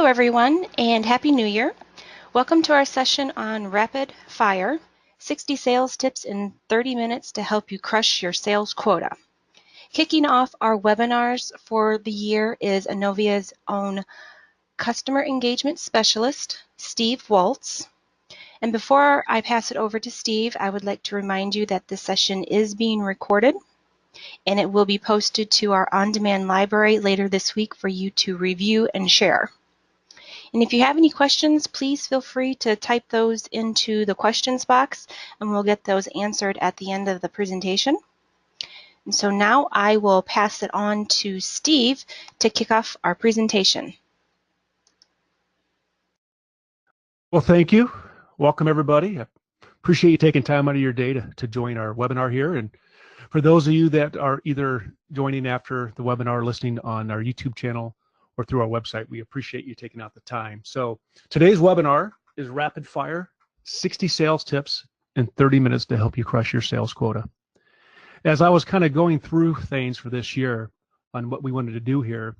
Hello everyone and Happy New Year. Welcome to our session on Rapid Fire, 60 sales tips in 30 minutes to help you crush your sales quota. Kicking off our webinars for the year is Innovia's own customer engagement specialist, Steve Waltz. And before I pass it over to Steve, I would like to remind you that this session is being recorded and it will be posted to our on-demand library later this week for you to review and share. And if you have any questions, please feel free to type those into the questions box and we'll get those answered at the end of the presentation. And so now I will pass it on to Steve to kick off our presentation. Well, thank you. Welcome, everybody. I appreciate you taking time out of your day to join our webinar here. And for those of you that are either joining after the webinar, listening on our YouTube channel, or through our website, we appreciate you taking out the time. So today's webinar is Rapid Fire, 60 sales tips in 30 minutes to help you crush your sales quota. As I was kind of going through things for this year on what we wanted to do here,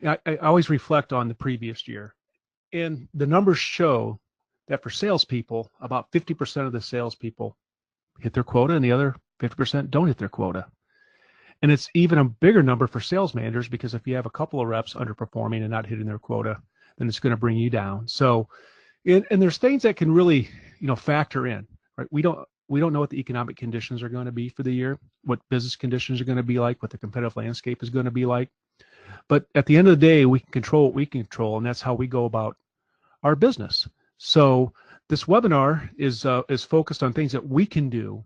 I always reflect on the previous year. And the numbers show that for salespeople, about 50% of the salespeople hit their quota and the other 50% don't hit their quota. And it's even a bigger number for sales managers, because if you have a couple of reps underperforming and not hitting their quota, then it's going to bring you down. So, and there's things that can really, factor in, right? We don't know what the economic conditions are going to be for the year, what business conditions are going to be like, what the competitive landscape is going to be like. But at the end of the day, we can control what we can control, and that's how we go about our business. So this webinar is focused on things that we can do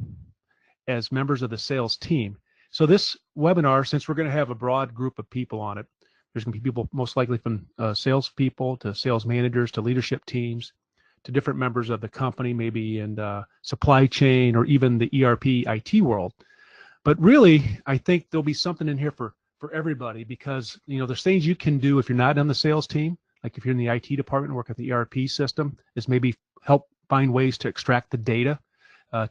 as members of the sales team. So this webinar, since we're going to have a broad group of people on it, there's going to be people most likely from salespeople to sales managers to leadership teams to different members of the company, maybe in supply chain or even the ERP IT world. But really, I think there'll be something in here for everybody, because there's things you can do if you're not on the sales team, like if you're in the IT department and work at the ERP system, is maybe help find ways to extract the data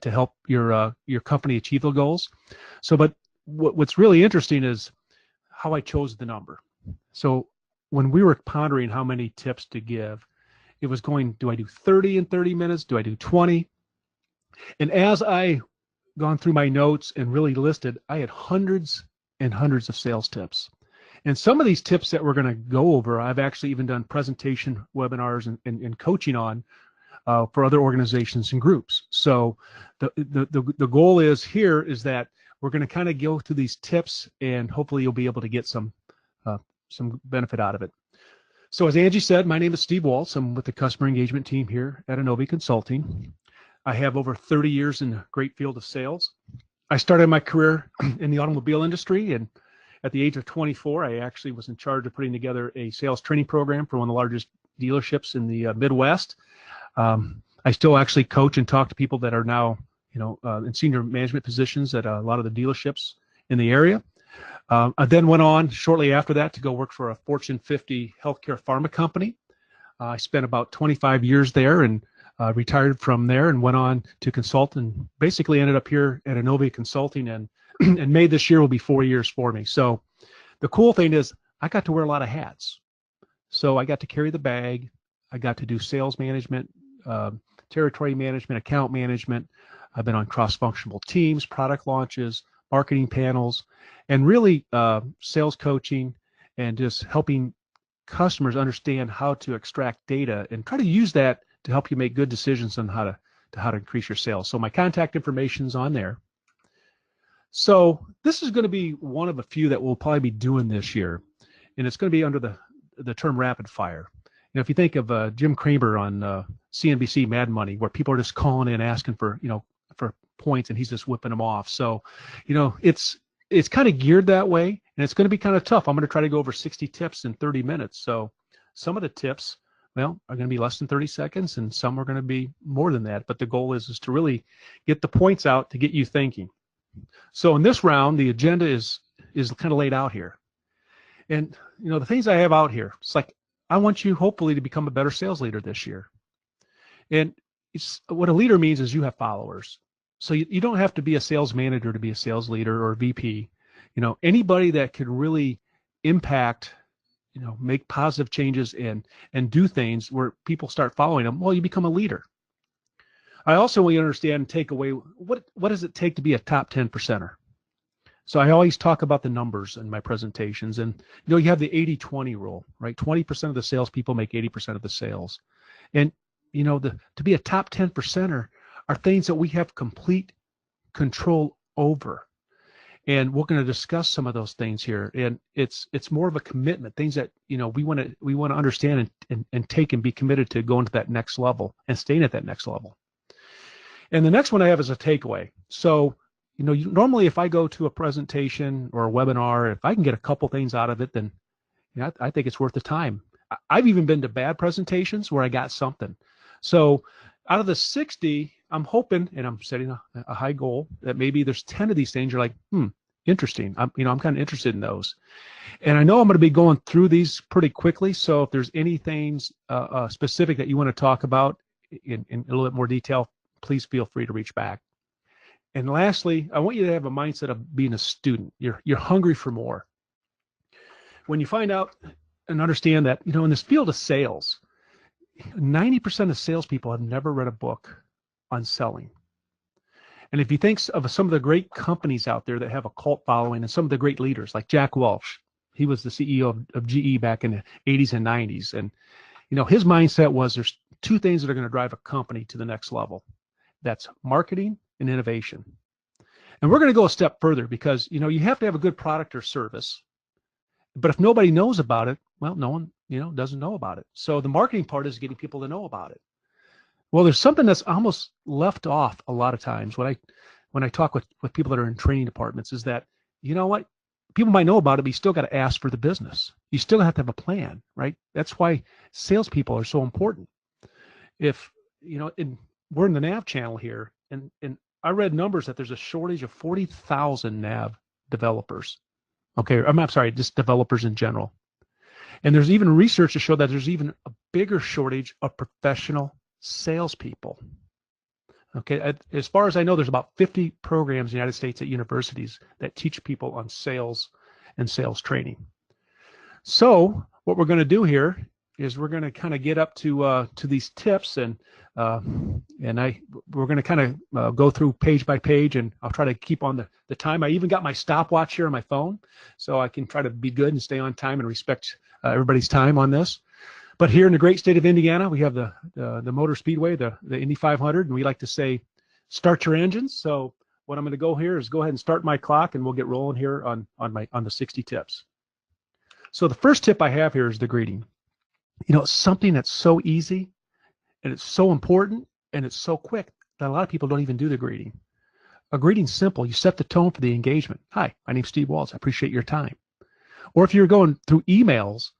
to help your company achieve the goals. So, but what's really interesting is how I chose the number. So when we were pondering how many tips to give, it was going, do I do 30 in 30 minutes? Do I do 20? And as I gone through my notes and really listed, I had hundreds and hundreds of sales tips. And some of these tips that we're going to go over, I've actually even done presentation webinars and coaching on for other organizations and groups. So the goal is here is that we're going to kind of go through these tips, and hopefully you'll be able to get some benefit out of it. So as Angie said, my name is Steve Waltz. I'm with the customer engagement team here at Innovia Consulting. I have over 30 years in the great field of sales. I started my career in the automobile industry, and at the age of 24, I actually was in charge of putting together a sales training program for one of the largest dealerships in the Midwest. I still actually coach and talk to people that are now in senior management positions at a lot of the dealerships in the area. I then went on shortly after that to go work for a Fortune 50 healthcare pharma company. I spent about 25 years there and retired from there and went on to consult, and basically ended up here at Innovia Consulting, and May this year will be 4 years for me. So the cool thing is I got to wear a lot of hats. So I got to carry the bag. I got to do sales management, territory management, account management. I've been on cross-functional teams, product launches, marketing panels, and really sales coaching, and just helping customers understand how to extract data and try to use that to help you make good decisions on how to increase your sales. So my contact information is on there. So this is going to be one of a few that we'll probably be doing this year, and it's going to be under the term rapid fire. If you think of Jim Cramer on CNBC Mad Money, where people are just calling in asking for for points, and he's just whipping them off. So it's kind of geared that way, and it's going to be kind of tough. I'm going to try to go over 60 tips in 30 minutes. So some of the tips, are going to be less than 30 seconds, and some are going to be more than that. But the goal is to really get the points out to get you thinking. So in this round, the agenda is kind of laid out here. And, the things I have out here, it's like, I want you hopefully to become a better sales leader this year. And what a leader means is you have followers. So you don't have to be a sales manager to be a sales leader or a VP. Anybody that could really impact make positive changes and do things where people start following them, well, you become a leader. I also want you to understand and take away what does it take to be a top 10 percenter. So I always talk about the numbers in my presentations, and you have the 80-20 rule, right? 20% of the salespeople make 80% of the sales, and to be a top 10 percenter are things that we have complete control over. And we're going to discuss some of those things here. And it's more of a commitment, things that we want to understand and take and be committed to going to that next level and staying at that next level. And the next one I have is a takeaway. So normally if I go to a presentation or a webinar, if I can get a couple things out of it, then I think it's worth the time. I've even been to bad presentations where I got something. So out of the 60, I'm hoping, and I'm setting a high goal, that maybe there's 10 of these things you're like, interesting. I'm kind of interested in those. And I know I'm going to be going through these pretty quickly. So if there's anything specific that you want to talk about in a little bit more detail, please feel free to reach back. And lastly, I want you to have a mindset of being a student. You're hungry for more. When you find out and understand that, in this field of sales, 90% of salespeople have never read a book on selling. And if you think of some of the great companies out there that have a cult following and some of the great leaders like Jack Welch, he was the CEO of GE back in the 80s and 90s. And, his mindset was there's two things that are going to drive a company to the next level. That's marketing and innovation. And we're going to go a step further because, you have to have a good product or service. But if nobody knows about it, well, no one, doesn't know about it. So the marketing part is getting people to know about it. Well, there's something that's almost left off a lot of times when I talk with people that are in training departments is that, people might know about it, but you still got to ask for the business. You still have to have a plan, right? That's why salespeople are so important. If, we're in the NAV channel here, and I read numbers that there's a shortage of 40,000 NAV developers. Okay, I'm sorry, just developers in general. And there's even research to show that there's even a bigger shortage of professional salespeople. Okay, as far as I know, there's about 50 programs in the United States at universities that teach people on sales and sales training. So what we're going to do here is we're going to kind of get up to these tips, and we're going to kind of go through page by page, and I'll try to keep on the time. I even got my stopwatch here on my phone, so I can try to be good and stay on time and respect everybody's time on this. But here in the great state of Indiana, we have the Motor Speedway, the Indy 500, and we like to say, start your engines. So what I'm going to go here is go ahead and start my clock, and we'll get rolling here on the 60 tips. So the first tip I have here is the greeting. It's something that's so easy, and it's so important, and it's so quick that a lot of people don't even do the greeting. A greeting's simple. You set the tone for the engagement. Hi, my name's Steve Waltz. I appreciate your time. Or if you're going through emails,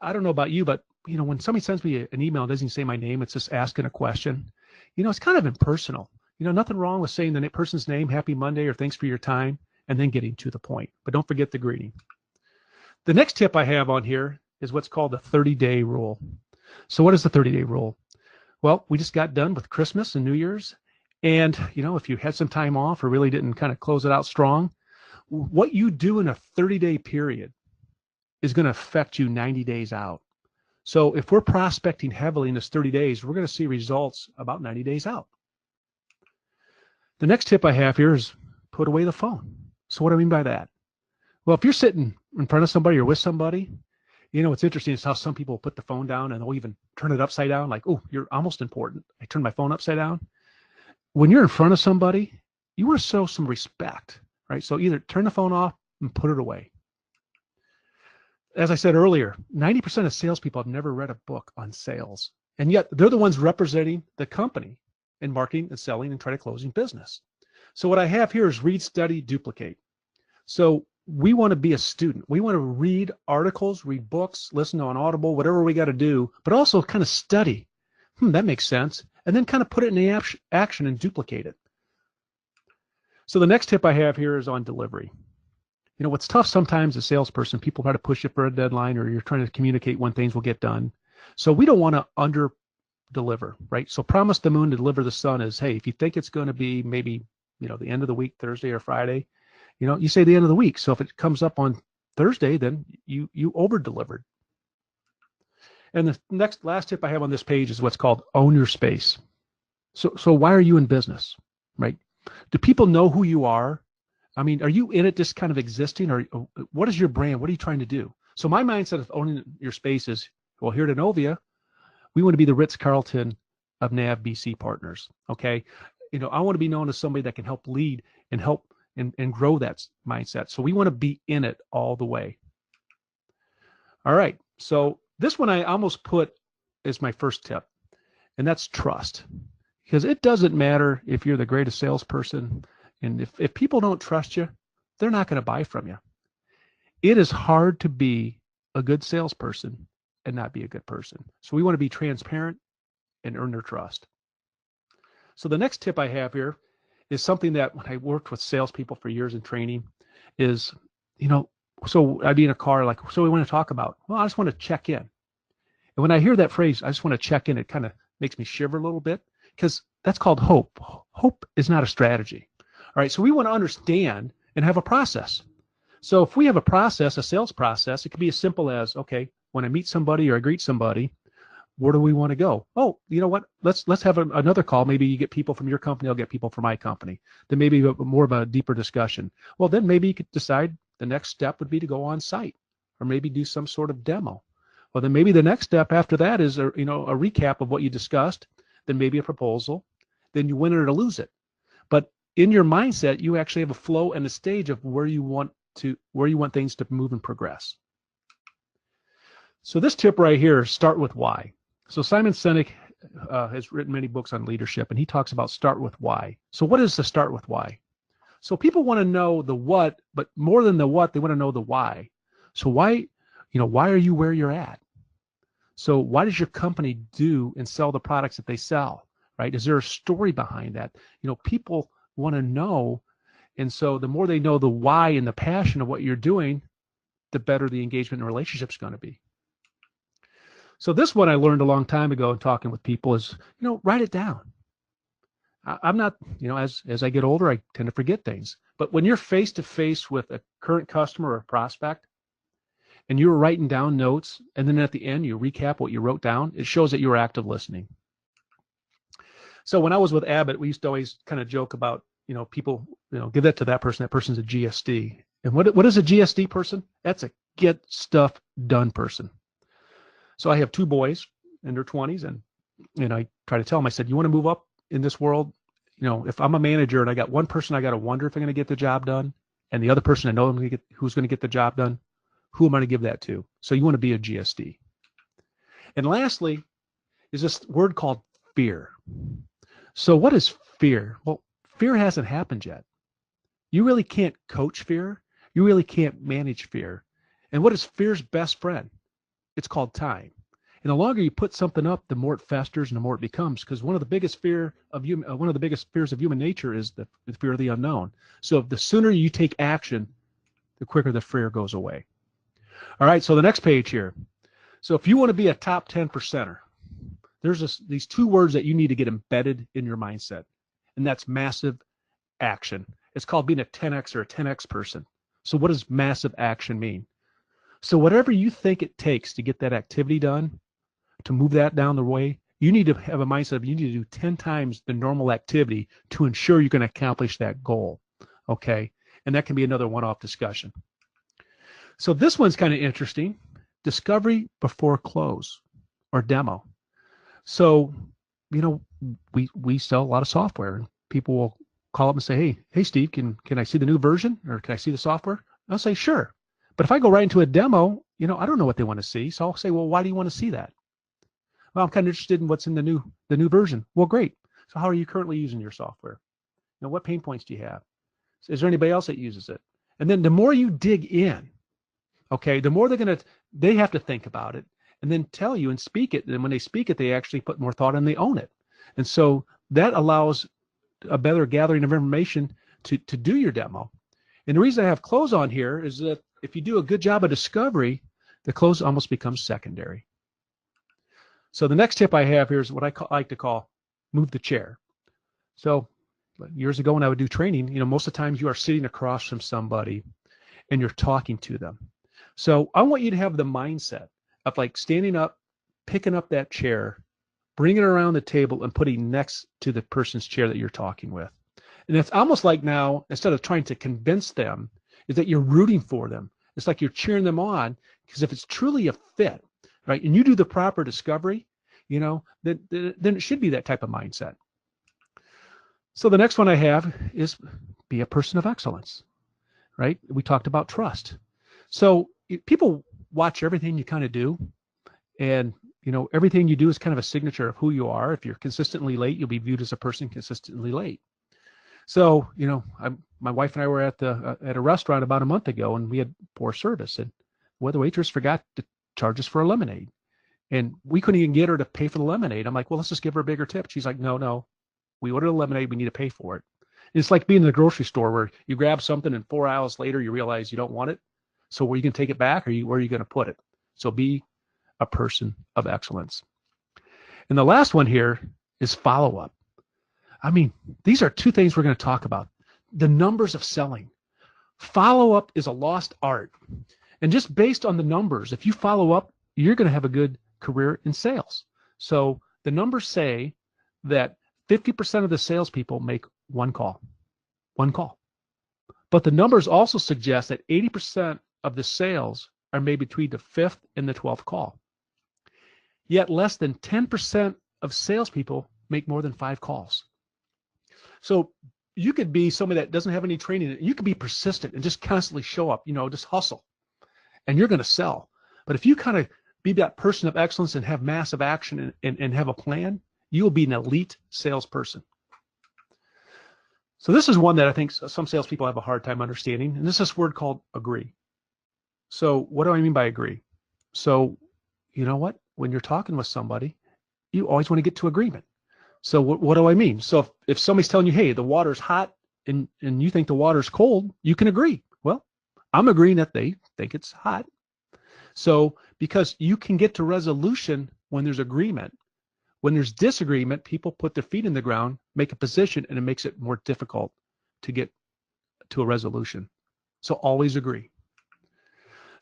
I don't know about you, but when somebody sends me an email, it doesn't say my name, it's just asking a question. It's kind of impersonal. Nothing wrong with saying the person's name, happy Monday, or thanks for your time, and then getting to the point. But don't forget the greeting. The next tip I have on here is what's called the 30-day rule. So what is the 30-day rule? Well, we just got done with Christmas and New Year's. And, if you had some time off or really didn't kind of close it out strong, what you do in a 30-day period is going to affect you 90 days out. So if we're prospecting heavily in this 30 days, we're going to see results about 90 days out. The next tip I have here is put away the phone. So what do I mean by that? Well, if you're sitting in front of somebody or with somebody, what's interesting is how some people put the phone down and they'll even turn it upside down, like, oh, you're almost important. I turned my phone upside down. When you're in front of somebody, you want to show some respect, right? So either turn the phone off and put it away. As I said earlier, 90% of salespeople have never read a book on sales, and yet they're the ones representing the company in marketing and selling and trying to closing business. So what I have here is read, study, duplicate. So we want to be a student. We want to read articles, read books, listen on Audible, whatever we got to do, but also kind of study. That makes sense. And then kind of put it in the action and duplicate it. So the next tip I have here is on delivery. What's tough sometimes as a salesperson, people try to push you for a deadline, or you're trying to communicate when things will get done. So we don't want to under deliver, right? So promise the moon to deliver the sun is, hey, if you think it's going to be maybe, the end of the week, Thursday or Friday, you say the end of the week. So if it comes up on Thursday, then you over delivered. And the last tip I have on this page is what's called own your space. So why are you in business, right? Do people know who you are? I mean, are you in it just kind of existing, or what is your brand? What are you trying to do? So my mindset of owning your space is, well, here at Innovia, we want to be the Ritz-Carlton of NAV BC partners. Okay. I want to be known as somebody that can help lead and help and grow that mindset. So we want to be in it all the way. All right. So this one I almost put as my first tip, and that's trust. Because it doesn't matter if you're the greatest salesperson, and if people don't trust you, they're not going to buy from you. It is hard to be a good salesperson and not be a good person. So we want to be transparent and earn their trust. So the next tip I have here is something that when I worked with salespeople for years in training is, so I'd be in a car like, so we want to talk about, well, I just want to check in. And when I hear that phrase, I just want to check in, it kind of makes me shiver a little bit, because that's called hope. Hope is not a strategy. All right, so we want to understand and have a process. So if we have a process, a sales process, it could be as simple as, okay, when I meet somebody or I greet somebody, where do we want to go? Oh, you know what? Let's have another call. Maybe you get people from your company, I'll get people from my company. Then maybe more of a deeper discussion. Well, then maybe you could decide the next step would be to go on site, or maybe do some sort of demo. Well, then maybe the next step after that is a recap of what you discussed, then maybe a proposal, then you win it or lose it. But in your mindset, you actually have a flow and a stage of where you want things to move and progress. So this tip right here, start with why. So Simon Sinek has written many books on leadership, and he talks about start with why. So what is the start with why? So people want to know the what, but more than the what, they want to know the why. So why are you where you're at? So why does your company do and sell the products that they sell, right? Is there a story behind that? People want to know. And so the more they know the why and the passion of what you're doing, the better the engagement and relationship is going to be. So this one I learned a long time ago in talking with people is, write it down. I'm not, as I get older, I tend to forget things. But when you're face to face with a current customer or prospect, and you're writing down notes, and then at the end you recap what you wrote down, it shows that you were active listening. So when I was with Abbott, we used to always kind of joke about, people, give that to that person. That person's a GSD. And what is a GSD person? That's a get stuff done person. So I have two boys in their 20s, and I try to tell them, I said, you want to move up in this world? If I'm a manager and I got one person, I got to wonder if I'm going to get the job done, and the other person I know who's going to get the job done, who am I going to give that to? So you want to be a GSD. And lastly is this word called fear. So what is fear? Well, fear hasn't happened yet. You really can't coach fear. You really can't manage fear. And what is fear's best friend? It's called time. And the longer you put something up, the more it festers and the more it becomes. Because one of the biggest fears of human nature is the fear of the unknown. So the sooner you take action, the quicker the fear goes away. All right, so the next page here. So if you want to be a top 10%er, there's these two words that you need to get embedded in your mindset, and that's massive action. It's called being a 10X or a 10X person. So what does massive action mean? So whatever you think it takes to get that activity done, to move that down the way, you need to have a mindset of you need to do 10 times the normal activity to ensure you can accomplish that goal, okay? And that can be another one-off discussion. So this one's kind of interesting. Discovery before close or demo. So, we sell a lot of software, and people will call up and say, hey, Steve, can I see the new version, or can I see the software? I'll say, sure. But if I go right into a demo, I don't know what they want to see. So I'll say, well, why do you want to see that? Well, I'm kind of interested in what's in the new version. Well, great. So how are you currently using your software? What pain points do you have? Is there anybody else that uses it? And then the more you dig in, okay, the more they have to think about it and then tell you and speak it. And when they speak it, they actually put more thought and they own it. And so that allows a better gathering of information to do your demo. And the reason I have close on here is that if you do a good job of discovery, the close almost becomes secondary. So the next tip I have here is what I like to call move the chair. So years ago when I would do training, most of the times you are sitting across from somebody and you're talking to them. So I want you to have the mindset of like standing up picking up that chair, bringing it around the table, and putting next to the person's chair that you're talking with. And it's almost like now, instead of trying to convince them, is that you're rooting for them. It's like you're cheering them on, because if it's truly a fit, right, and you do the proper discovery, then it should be that type of mindset. So the next one I have is be a person of excellence, right? We talked about trust. So people watch everything you kind of do, and everything you do is kind of a signature of who you are. If you're consistently late, you'll be viewed as a person consistently late. So, my wife and I were at a restaurant about a month ago, and we had poor service, and the waitress forgot to charge us for a lemonade, and we couldn't even get her to pay for the lemonade. I'm like, well, let's just give her a bigger tip. She's like, no, we ordered a lemonade, we need to pay for it. It's like being in the grocery store where you grab something and 4 hours later you realize you don't want it. So where you can take it back, or where are you going to put it? So be a person of excellence. And the last one here is follow-up. I mean, these are two things we're going to talk about. The numbers of selling. Follow-up is a lost art. And just based on the numbers, if you follow up, you're going to have a good career in sales. So the numbers say that 50% of the salespeople make one call. But the numbers also suggest that 80% of the sales are made between the 5th and the 12th call. Yet less than 10% of salespeople make more than 5 calls. So you could be somebody that doesn't have any training. You could be persistent and just constantly show up, just hustle, and you're going to sell. But if you kind of be that person of excellence and have massive action and have a plan, you will be an elite salesperson. So this is one that I think some salespeople have a hard time understanding, and this is this word called agree. So what do I mean by agree? So you know what? When you're talking with somebody, you always want to get to agreement. So what do I mean? So if somebody's telling you, hey, the water's hot, and you think the water's cold, you can agree. Well, I'm agreeing that they think it's hot. So because you can get to resolution when there's agreement. When there's disagreement, people put their feet in the ground, make a position, and it makes it more difficult to get to a resolution. So always agree.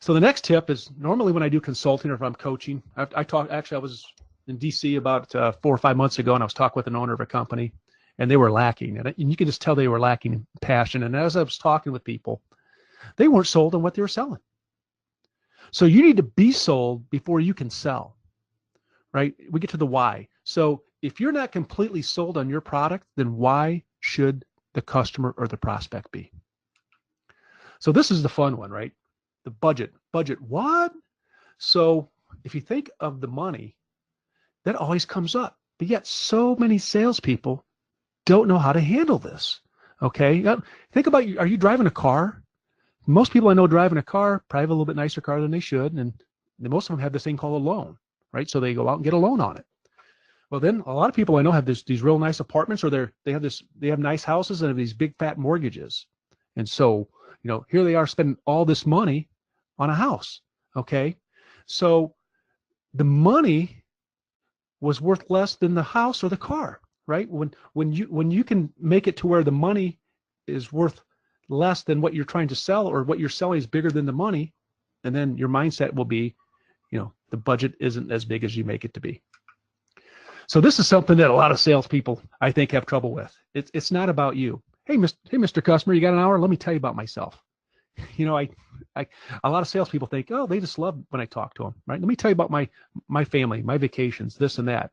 So the next tip is, normally when I do consulting or if I'm coaching, I was in DC about 4 or 5 months ago, and I was talking with an owner of a company, and they were lacking, and you could just tell they were lacking passion. And as I was talking with people, they weren't sold on what they were selling. So you need to be sold before you can sell, right? We get to the why. So if you're not completely sold on your product, then why should the customer or the prospect be? So this is the fun one, right? The budget. Budget what? So if you think of the money, that always comes up. But yet so many salespeople don't know how to handle this. Okay? Now, think about, are you driving a car? Most people I know driving a car probably have a little bit nicer car than they should, and most of them have this thing called a loan, right? So they go out and get a loan on it. Well, then a lot of people I know have these real nice apartments, or they have nice houses and have these big fat mortgages. And so, here they are spending all this money on a house. Okay? So the money was worth less than the house or the car, right? When you can make it to where the money is worth less than what you're trying to sell, or what you're selling is bigger than the money, and then your mindset will be, the budget isn't as big as you make it to be. So this is something that a lot of salespeople, I think, have trouble with. It's not about you. Hey, Mr. Customer, you got an hour? Let me tell you about myself. A lot of salespeople think, oh, they just love when I talk to them, right? Let me tell you about my family, my vacations, this and that.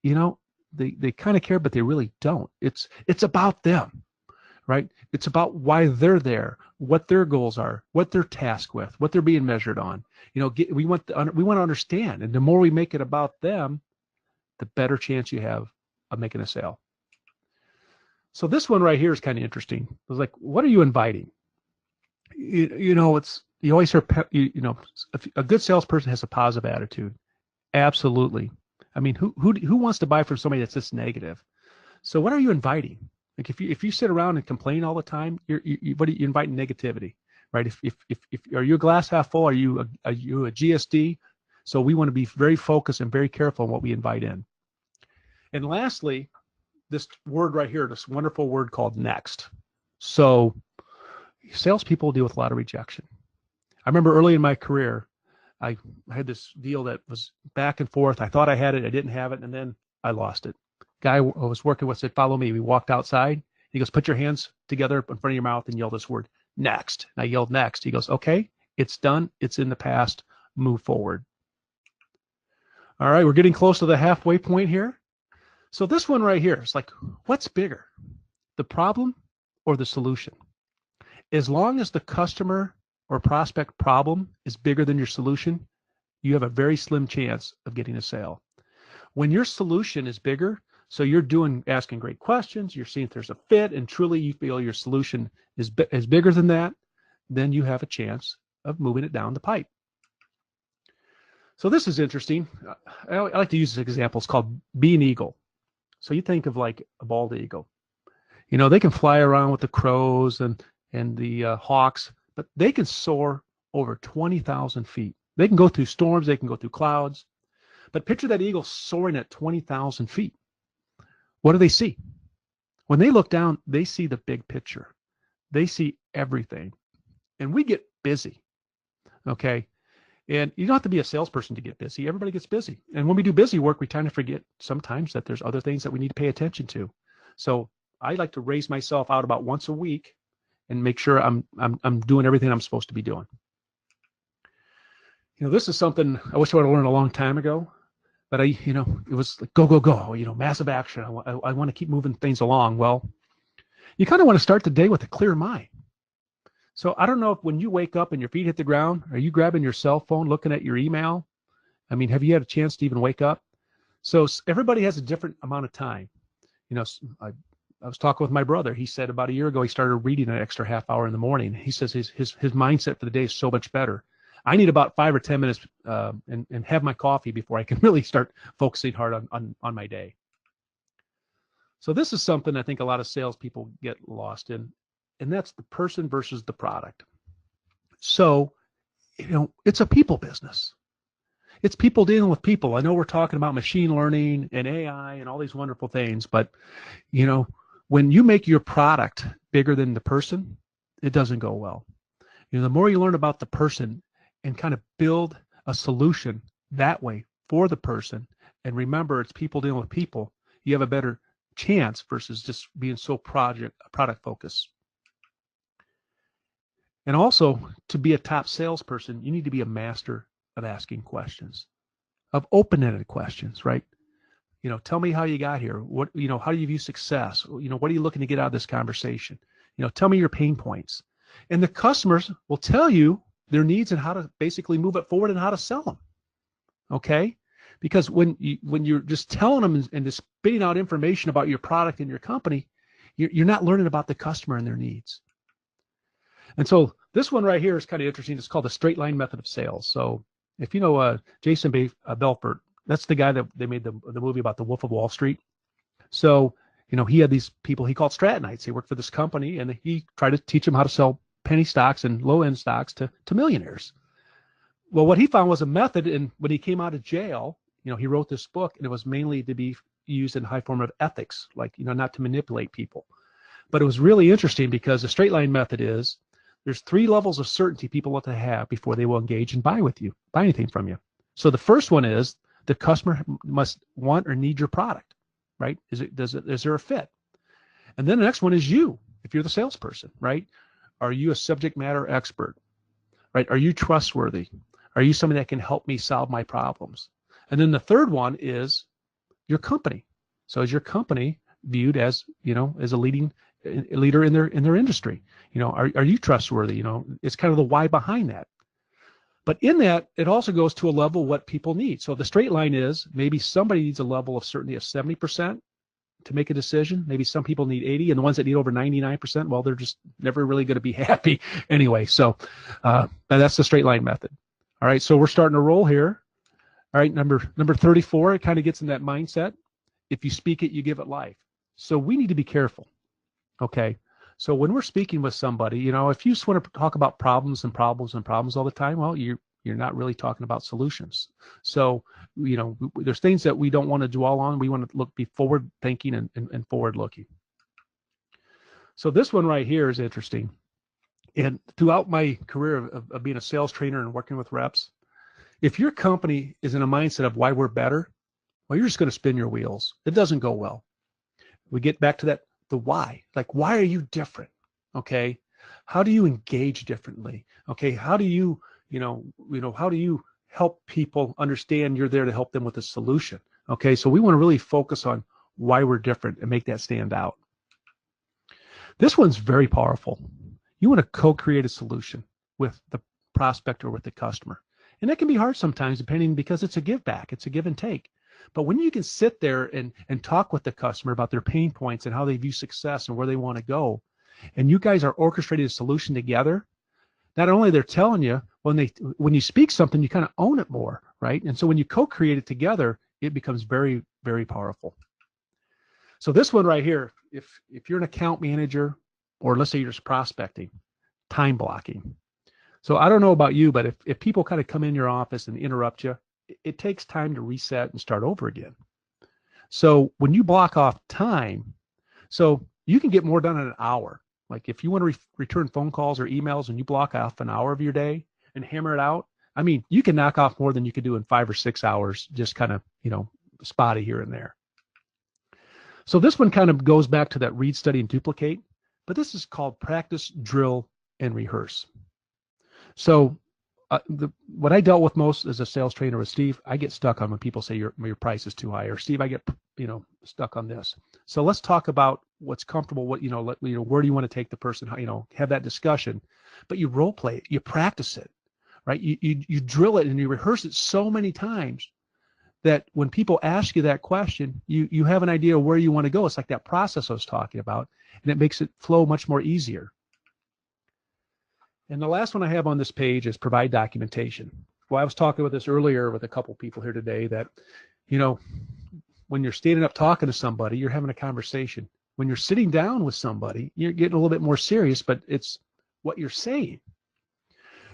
They kind of care, but they really don't. It's about them, right? It's about why they're there, what their goals are, what they're tasked with, what they're being measured on. We want to understand, and the more we make it about them, the better chance you have of making a sale. So this one right here is kind of interesting. It's like, what are you inviting? You always hear, a good salesperson has a positive attitude. Absolutely. I mean, who wants to buy from somebody that's this negative? So what are you inviting? Like if you sit around and complain all the time, you're inviting negativity, right? If are you a glass half full? Are you a GSD? So we want to be very focused and very careful on what we invite in. And lastly, this word right here, this wonderful word called next. So salespeople deal with a lot of rejection. I remember early in my career, I had this deal that was back and forth. I thought I had it, I didn't have it, and then I lost it. Guy I was working with said, "Follow me." We walked outside. He goes, "Put your hands together in front of your mouth and yell this word, next." And I yelled next. He goes, "Okay, it's done. It's in the past. Move forward." All right, we're getting close to the halfway point here. So this one right here is like, what's bigger, the problem or the solution? As long as the customer or prospect problem is bigger than your solution, you have a very slim chance of getting a sale. When your solution is bigger, so you're asking great questions, you're seeing if there's a fit, and truly you feel your solution is bigger than that, then you have a chance of moving it down the pipe. So this is interesting. I like to use this example. It's called be an eagle. So you think of like a bald eagle. You know, they can fly around with the crows and the hawks, but they can soar over 20,000 feet. They can go through storms, they can go through clouds. But picture that eagle soaring at 20,000 feet. What do they see? When they look down, they see the big picture. They see everything. And we get busy, okay? And you don't have to be a salesperson to get busy. Everybody gets busy. And when we do busy work, we tend to forget sometimes that there's other things that we need to pay attention to. So I like to raise myself out about once a week and make sure I'm doing everything I'm supposed to be doing. You know, this is something I wish I would have learned a long time ago, but it was like go, go, go, massive action. I want to keep moving things along. Well, you kind of want to start the day with a clear mind. So I don't know if when you wake up and your feet hit the ground, are you grabbing your cell phone, looking at your email? I mean, have you had a chance to even wake up? So everybody has a different amount of time. You know, I was talking with my brother. He said about a year ago, he started reading an extra half hour in the morning. He says his mindset for the day is so much better. I need about 5 or 10 minutes and have my coffee before I can really start focusing hard on my day. So this is something I think a lot of salespeople get lost in, and that's the person versus the product. So, it's a people business. It's people dealing with people. I know we're talking about machine learning and AI and all these wonderful things, but, when you make your product bigger than the person, it doesn't go well. The more you learn about the person and kind of build a solution that way for the person, and remember it's people dealing with people, you have a better chance versus just being so product focused. And also, to be a top salesperson, you need to be a master of asking questions, of open-ended questions, right? Tell me how you got here. What, how do you view success? What are you looking to get out of this conversation? Tell me your pain points. And the customers will tell you their needs and how to basically move it forward and how to sell them. Okay? Because when you're just telling them and just spitting out information about your product and your company, you're not learning about the customer and their needs. And so this one right here is kind of interesting. It's called the straight line method of sales. So if you know Jason Belfort, that's the guy that they made the movie about the Wolf of Wall Street. So, he had these people he called Stratonites. They worked for this company, and he tried to teach them how to sell penny stocks and low-end stocks to millionaires. Well, what he found was a method, and when he came out of jail, he wrote this book, and it was mainly to be used in high form of ethics, like, not to manipulate people. But it was really interesting because the straight line method is there's 3 levels of certainty people want to have before they will engage and buy anything from you. So the first one is the customer must want or need your product, right? Is there a fit? And then the next one is you, if you're the salesperson, right? Are you a subject matter expert, right? Are you trustworthy? Are you somebody that can help me solve my problems? And then the third one is your company. So is your company viewed as, as a leader in their industry? Are you trustworthy? It's kind of the why behind that. But in that, it also goes to a level what people need. So the straight line is maybe somebody needs a level of certainty of 70% to make a decision. Maybe some people need 80, and the ones that need over 99%, well, they're just never really going to be happy anyway. So that's the straight line method. All right, so we're starting to roll here. All right, number 34, it kind of gets in that mindset. If you speak it, you give it life. So we need to be careful, okay? So when we're speaking with somebody, if you just want to talk about problems and problems and problems all the time, well, you're not really talking about solutions. So, there's things that we don't want to dwell on. We want to be forward thinking and forward looking. So this one right here is interesting. And throughout my career of being a sales trainer and working with reps, If your company is in a mindset of why we're better, well, you're just going to spin your wheels. It doesn't go well. We get back to that, the why. Like, why are you different? Okay. How do you engage differently? Okay. How do you, how do you help people understand you're there to help them with a solution? Okay. So we want to really focus on why we're different and make that stand out. This one's very powerful. You want to co-create a solution with the prospect or with the customer. And that can be hard sometimes depending, because it's a give back, it's a give and take. But when you can sit there and talk with the customer about their pain points and how they view success and where they want to go, and you guys are orchestrating a solution together, not only they're telling you, when you speak something, you kind of own it more, right? And so when you co-create it together, it becomes very, very powerful. So this one right here, if you're an account manager, or let's say you're just prospecting, time blocking. So I don't know about you, but if people kind of come in your office and interrupt you, it takes time to reset and start over again. So when you block off time, so you can get more done in an hour. Like if you want to return phone calls or emails and you block off an hour of your day and hammer it out, I mean, you can knock off more than you could do in 5 or 6 hours, just kind of, spotty here and there. So this one kind of goes back to that read, study, and duplicate, but this is called practice, drill, and rehearse. So what I dealt with most as a sales trainer with Steve, I get stuck on when people say your price is too high, or Steve, I get stuck on this. So let's talk about what's comfortable. What where do you want to take the person? How, have that discussion, but you role play it, you practice it, right? You drill it and you rehearse it so many times that when people ask you that question, you have an idea of where you want to go. It's like that process I was talking about, and it makes it flow much more easier. And the last one I have on this page is provide documentation. Well, I was talking with this earlier with a couple people here today that, when you're standing up talking to somebody, you're having a conversation. When you're sitting down with somebody, you're getting a little bit more serious, but it's what you're saying.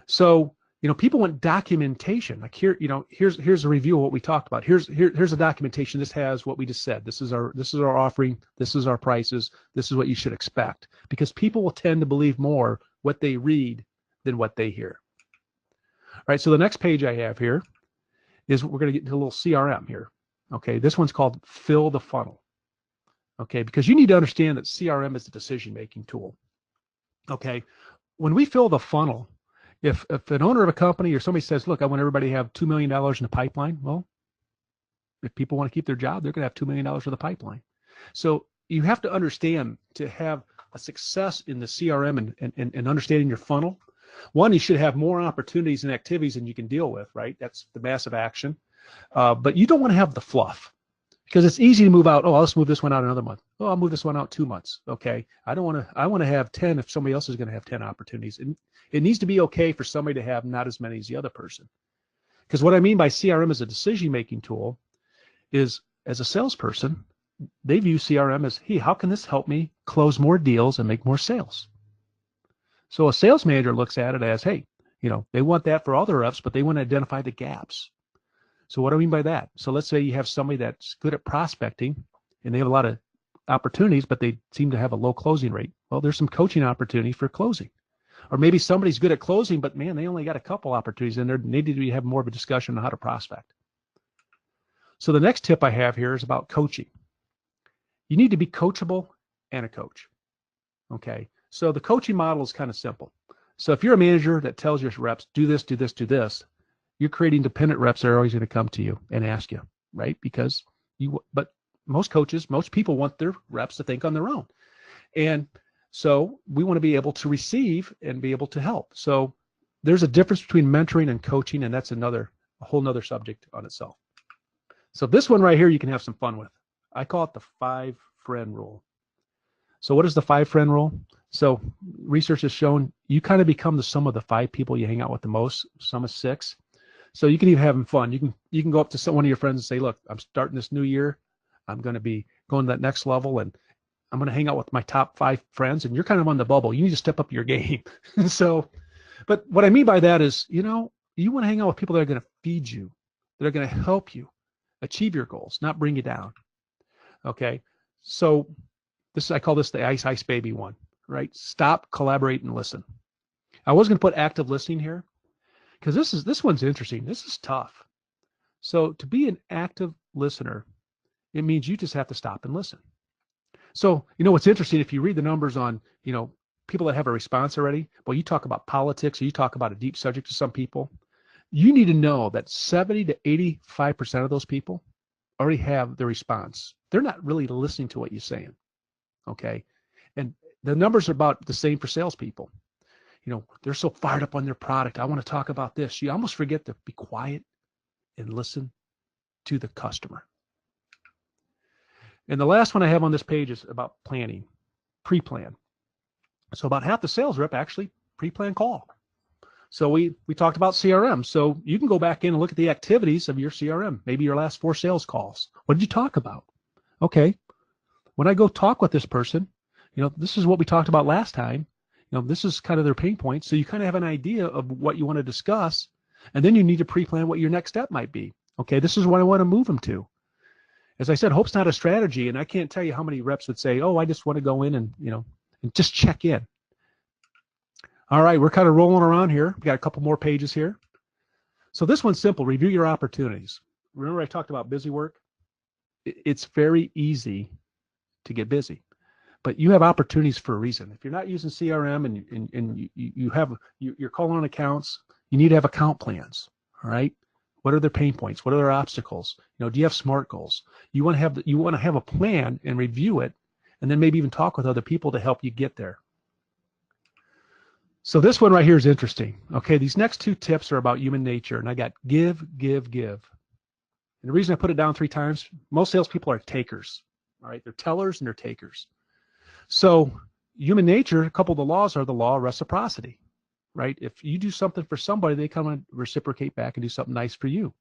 So, people want documentation. Like here, here's a review of what we talked about. Here's a documentation. This has what we just said. This is our offering. This is our prices. This is what you should expect, because people will tend to believe more what they read than what they hear. All right, so the next page I have here is we're going to get into a little CRM here. Okay, this one's called Fill the Funnel. Okay, because you need to understand that CRM is a decision-making tool. Okay, when we fill the funnel, if an owner of a company or somebody says, look, I want everybody to have $2 million in the pipeline, well, if people want to keep their job, they're going to have $2 million for the pipeline. So you have to understand, to have a success in the CRM and understanding your funnel, one, you should have more opportunities and activities than you can deal with, right? That's the massive action. But you don't want to have the fluff, because it's easy to move out. Oh, let's move this one out another month. Oh, I'll move this one out 2 months. Okay. I want to have 10 if somebody else is going to have 10 opportunities. And it needs to be okay for somebody to have not as many as the other person. Because what I mean by CRM as a decision-making tool is, as a salesperson, they view CRM as, hey, how can this help me close more deals and make more sales? So a sales manager looks at it as, hey, they want that for all their reps, but they want to identify the gaps. So what do I mean by that? So let's say you have somebody that's good at prospecting and they have a lot of opportunities, but they seem to have a low closing rate. Well, there's some coaching opportunity for closing. Or maybe somebody's good at closing, but man, they only got a couple opportunities and they need to have more of a discussion on how to prospect. So the next tip I have here is about coaching. You need to be coachable and a coach. Okay. So the coaching model is kind of simple. So if you're a manager that tells your reps, do this, do this, do this, you're creating dependent reps that are always going to come to you and ask you, right? But most coaches, most people want their reps to think on their own. And so we want to be able to receive and be able to help. So there's a difference between mentoring and coaching, and that's a whole nother subject on itself. So this one right here, you can have some fun with. I call it the 5-friend rule. So what is the 5-friend rule? So research has shown you kind of become the sum of the 5 people you hang out with the most, sum of 6. So you can even have fun. You can go up to one of your friends and say, look, I'm starting this new year. I'm going to be going to that next level, and I'm going to hang out with my top 5 friends, and you're kind of on the bubble. You need to step up your game. So, but what I mean by that is, you want to hang out with people that are going to feed you, that are going to help you achieve your goals, not bring you down. Okay. So I call this the ice baby one, right? Stop, collaborate, and listen. I was going to put active listening here, because this one's interesting. This is tough. So to be an active listener, it means you just have to stop and listen. So, what's interesting, if you read the numbers on, people that have a response already, well, you talk about politics or you talk about a deep subject to some people, you need to know that 70 to 85% of those people already have the response. They're not really listening to what you're saying. Okay. And the numbers are about the same for salespeople. They're so fired up on their product. I want to talk about this. You almost forget to be quiet and listen to the customer. And the last one I have on this page is about planning, pre-plan. So about half the sales rep actually pre-plan call. So we talked about CRM. So you can go back in and look at the activities of your CRM, maybe your last 4 sales calls. What did you talk about? Okay. When I go talk with this person, this is what we talked about last time. This is kind of their pain points. So you kind of have an idea of what you want to discuss. And then you need to pre-plan what your next step might be. Okay, this is what I want to move them to. As I said, hope's not a strategy. And I can't tell you how many reps would say, oh, I just want to go in and, and just check in. All right, we're kind of rolling around here. We got a couple more pages here. So this one's simple. Review your opportunities. Remember I talked about busy work? It's very easy to get busy, but you have opportunities for a reason. If you're not using CRM and you're calling on accounts, you need to have account plans. All right. What are their pain points? What are their obstacles? Do you have SMART goals? You want to have a plan and review it, and then maybe even talk with other people to help you get there. So this one right here is interesting. Okay, these next 2 tips are about human nature, and I got give, give, give. And the reason I put it down 3 times, most salespeople are takers. All right, they're tellers and they're takers. So human nature, a couple of the laws are the law of reciprocity. Right? If you do something for somebody, they come and reciprocate back and do something nice for you.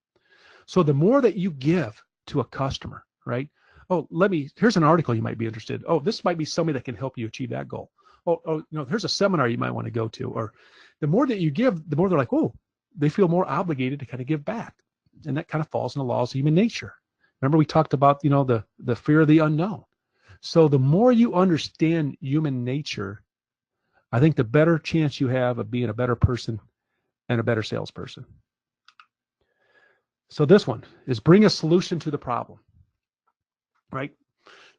So the more that you give to a customer, right? Oh, here's an article you might be interested. Oh, this might be somebody that can help you achieve that goal. Oh, here's a seminar you might want to go to. Or the more that you give, the more they're like, oh, they feel more obligated to kind of give back. And that kind of falls in the laws of human nature. Remember we talked about, the fear of the unknown. So the more you understand human nature, I think the better chance you have of being a better person and a better salesperson. So this one is bring a solution to the problem, right?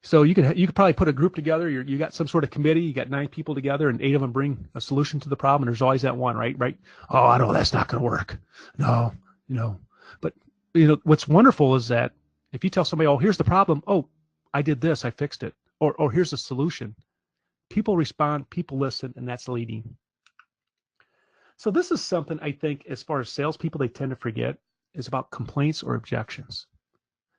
So you could probably put a group together. You got some sort of committee. You got 9 people together, and 8 of them bring a solution to the problem. And there's always that one, right? Oh, I know that's not going to work. No. But what's wonderful is that if you tell somebody, oh, here's the problem. Oh, I did this. I fixed it. Or here's the solution. People respond, people listen, and that's leading. So this is something I think as far as salespeople, they tend to forget is about complaints or objections.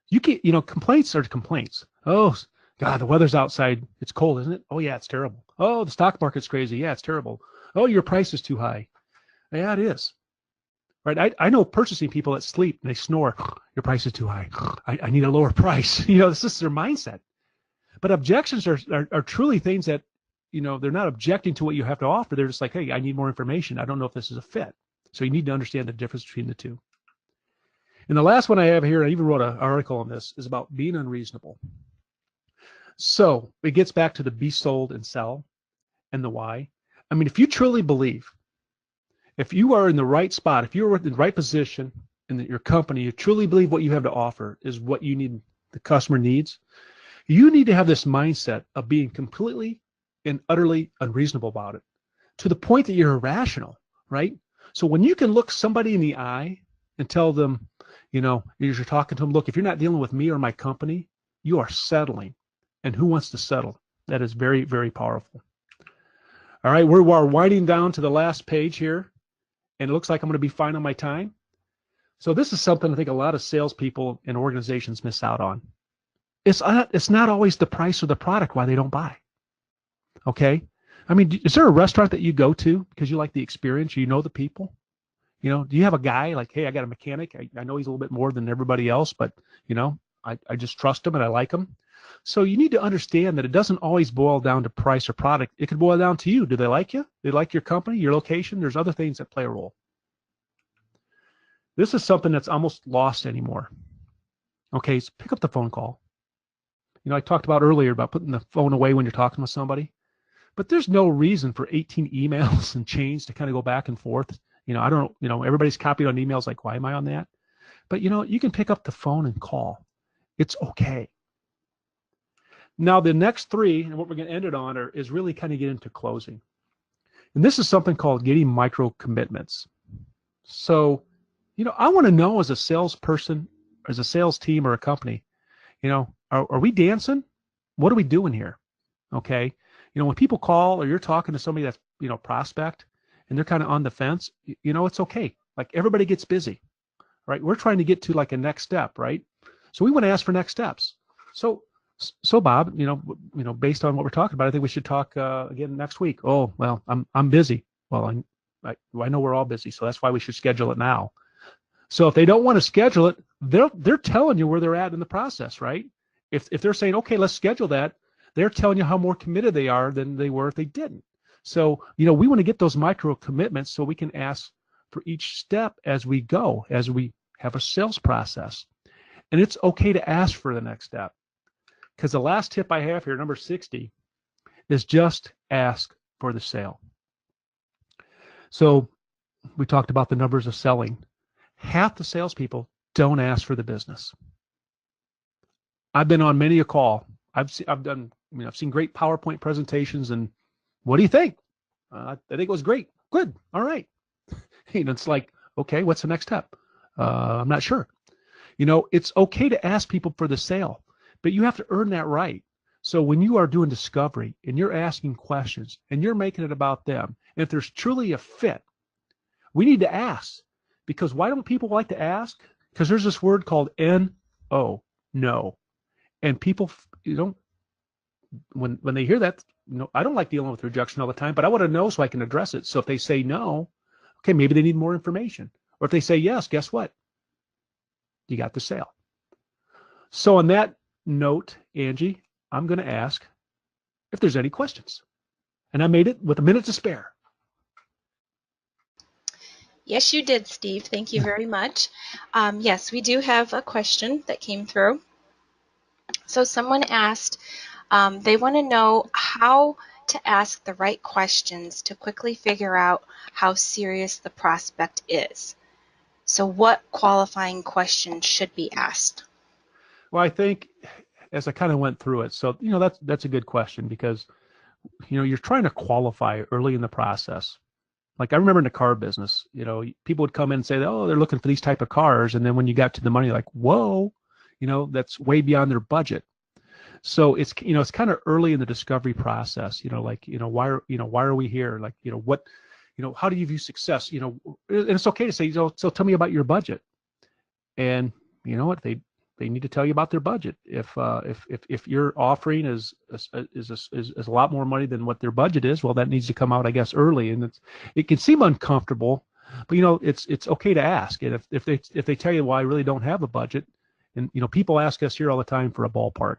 Complaints are complaints. Oh, God, the weather's outside. It's cold, isn't it? Oh, yeah, it's terrible. Oh, the stock market's crazy. Yeah, it's terrible. Oh, your price is too high. Yeah, it is. Right? I know purchasing people that sleep and they snore. Your price is too high. I need a lower price. This is their mindset. But objections are truly things that, they're not objecting to what you have to offer. They're just like, hey, I need more information. I don't know if this is a fit. So you need to understand the difference between the two. And the last one I have here, I even wrote an article on this, is about being unreasonable. So it gets back to the be sold and sell and the why. I mean, if you truly believe, if you are in the right spot, if you're in the right position in your company, you truly believe what you have to offer is what you need, the customer needs, you need to have this mindset of being completely and utterly unreasonable about it to the point that you're irrational, right? So when you can look somebody in the eye and tell them, as you're talking to them, look, if you're not dealing with me or my company, you are settling. And who wants to settle? That is very, very powerful. All right, we're winding down to the last page here, and it looks like I'm going to be fine on my time. So this is something I think a lot of salespeople and organizations miss out on. It's not always the price or the product why they don't buy. Okay? I mean, is there a restaurant that you go to because you like the experience, you know the people? Do you have a guy like, hey, I got a mechanic. I know he's a little bit more than everybody else, but, I just trust him and I like him. So you need to understand that it doesn't always boil down to price or product. It could boil down to you. Do they like you? Do they like your company, your location? There's other things that play a role. This is something that's almost lost anymore. Okay, so pick up the phone call. I talked about earlier about putting the phone away when you're talking with somebody, but there's no reason for 18 emails and chains to kind of go back and forth, I don't, everybody's copied on emails like, why am I on that? But, you can pick up the phone and call. It's okay. Now, the next three, and what we're going to end it on, is really kind of get into closing. And this is something called getting micro commitments. So, I want to know as a salesperson, as a sales team or a company, are we dancing? What are we doing here? Okay. When people call or you're talking to somebody that's, prospect, and they're kind of on the fence, it's okay. Like, everybody gets busy, right? We're trying to get to like a next step, right? So we want to ask for next steps. So Bob, based on what we're talking about, I think we should talk again next week. Oh, well, I'm busy. Well, I know we're all busy, so that's why we should schedule it now. So if they don't want to schedule it, they're telling you where they're at in the process, right? If they're saying, okay, let's schedule that, they're telling you how more committed they are than they were if they didn't. So, we want to get those micro commitments so we can ask for each step as we go, as we have a sales process. And it's okay to ask for the next step. Because the last tip I have here, number 60, is just ask for the sale. So we talked about the numbers of selling. Half the salespeople don't ask for the business. I've been on many a call. I've seen great PowerPoint presentations, and what do you think? I think it was great. Good. All right. It's like, okay, what's the next step? I'm not sure. It's okay to ask people for the sale, but you have to earn that right. So when you are doing discovery and you're asking questions and you're making it about them, and if there's truly a fit, we need to ask. Because why don't people like to ask? Because there's this word called N-O, no. And people, when they hear that, I don't like dealing with rejection all the time, but I want to know so I can address it. So if they say no, okay, maybe they need more information. Or if they say yes, guess what? You got the sale. So on that note, Angie, I'm going to ask if there's any questions. And I made it with a minute to spare. Yes, you did, Steve. Thank you very much. Yes, we do have a question that came through. So someone asked, they want to know how to ask the right questions to quickly figure out how serious the prospect is. So what qualifying questions should be asked? Well, I think as I kind of went through it, so, that's a good question because, you're trying to qualify early in the process. Like I remember in the car business, people would come in and say, oh, they're looking for these type of cars. And then when you got to the money, like, whoa, that's way beyond their budget. So it's, it's kind of early in the discovery process, why are we here? Like, what, how do you view success? And it's okay to say, so tell me about your budget. And you know what, they need to tell you about their budget. If your offering is a lot more money than what their budget is, well, that needs to come out, I guess, early. And it can seem uncomfortable, but it's okay to ask. And if they tell you, well, I really don't have a budget, and people ask us here all the time for a ballpark.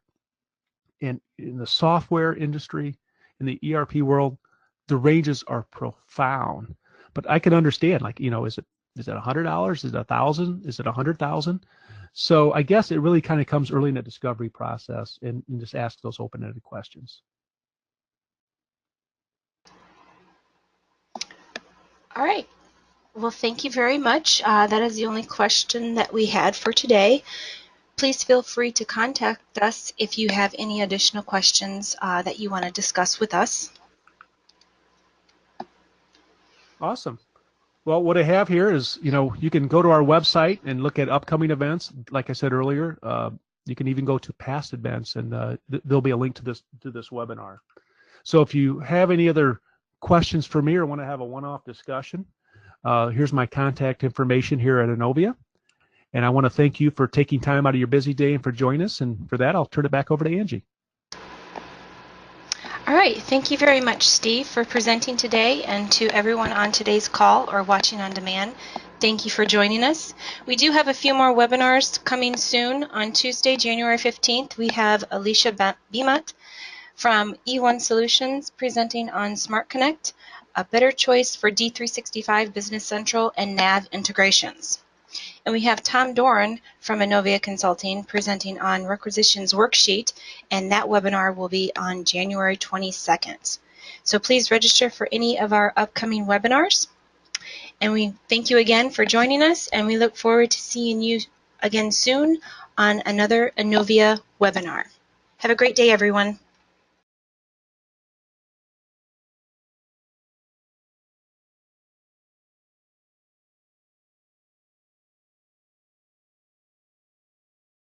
And in the software industry, in the ERP world, the ranges are profound. But I can understand, like, is it $100? Is it $1,000? Is it $100,000? So I guess it really kind of comes early in the discovery process, and just ask those open-ended questions. All right. Well, thank you very much. That is the only question that we had for today. Please feel free to contact us if you have any additional questions that you want to discuss with us. Awesome. Well, what I have here is, you can go to our website and look at upcoming events. Like I said earlier, you can even go to past events, and there'll be a link to this webinar. So if you have any other questions for me or want to have a one-off discussion, here's my contact information here at Innovia. And I want to thank you for taking time out of your busy day and for joining us. And for that, I'll turn it back over to Angie. All right. Thank you very much, Steve, for presenting today, and to everyone on today's call or watching on demand. Thank you for joining us. We do have a few more webinars coming soon. On Tuesday, January 15th, we have Alicia Beamat from E1 Solutions presenting on Smart Connect, a better choice for D365 Business Central and NAV integrations. And we have Tom Doran from Innovia Consulting presenting on Requisitions Worksheet, and that webinar will be on January 22nd. So please register for any of our upcoming webinars. And we thank you again for joining us, and we look forward to seeing you again soon on another Innovia webinar. Have a great day, everyone.